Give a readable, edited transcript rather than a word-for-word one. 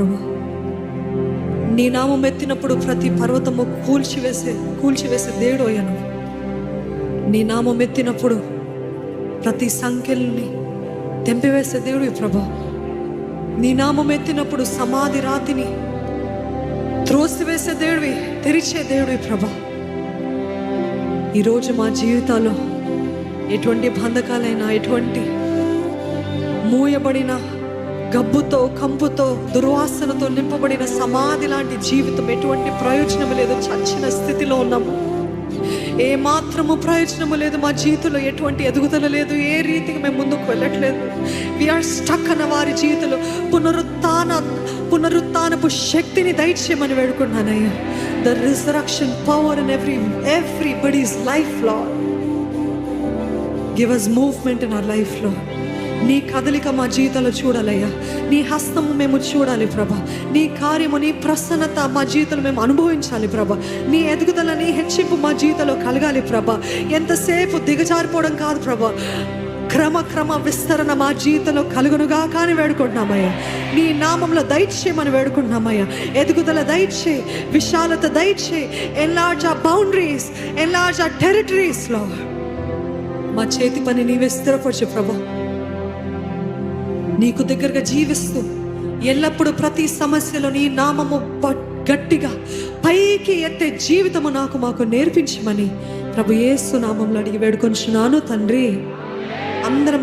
ప్రభు. నీ నామం ఎత్తినప్పుడు ప్రతి పర్వతము కూల్చివేసే దేవుడు అయ్యాను. నీ నామం ఎత్తినప్పుడు ప్రతి సంఖ్యల్ని తెంపివేసే దేవుడివి ప్రభా. నీ నామం ఎత్తినప్పుడు సమాధి రాతిని త్రోసివేసే దేవుడివి, తెరిచే దేవుడివి ప్రభా. ఈరోజు మా జీవితాల్లో ఎటువంటి బంధకాలైనా, ఎటువంటి మూయబడిన గబ్బుతో, కంపుతో, దుర్వాసనతో నింపబడిన సమాధి లాంటి జీవితం, ఎటువంటి ప్రయోజనం లేదు. చచ్చిన స్థితిలో ఉన్నాము. ఏ మాత్రము ప్రయోజనము లేదు. మా జీవితంలో ఎటువంటి ఎదుగుదల లేదు. ఏ రీతిగా మేము ముందుకు వెళ్ళట్లేదు. వీఆర్ స్టక్ అన్న వారి జీవితంలో పునరుత్థానపు శక్తిని దయచేయమని వేడుకున్నానయ్యా. The resurrection power in everybody's life, Lord. Give us movement in our life, Lord. నీ కదలిక మా జీవితంలో చూడాలయ్యా. నీ హస్తము మేము చూడాలి ప్రభా. నీ కార్యము, నీ ప్రసన్నత మా జీవితంలో మేము అనుభవించాలి ప్రభా. నీ ఎదుగుదల, నీ హెచ్చింపు మా జీవితంలో కలగాలి ప్రభా. ఎంతసేపు దిగజారిపోవడం కాదు ప్రభా, క్రమ విస్తరణ మా జీవితంలో కలుగునుగా కానీ వేడుకుంటున్నామయ్యా. నీ నామంలో దయచేయమని వేడుకుంటున్నామయ్యా. ఎదుగుదల దయచే, విశాలత దయచే. Enlarge our boundaries, enlarge our territories, Lord. మా చేతి పని నీవే స్థిరపరచు ప్రభా. నీకు దగ్గరగా జీవిస్తూ ఎల్లప్పుడూ ప్రతి సమస్యలో నీ నామము గట్టిగా పైకి ఎత్తే జీవితము మాకు నేర్పించమని ప్రభు యేసు నామంలో అడిగి వేడుకొంచున్నాను తండ్రి. అందరం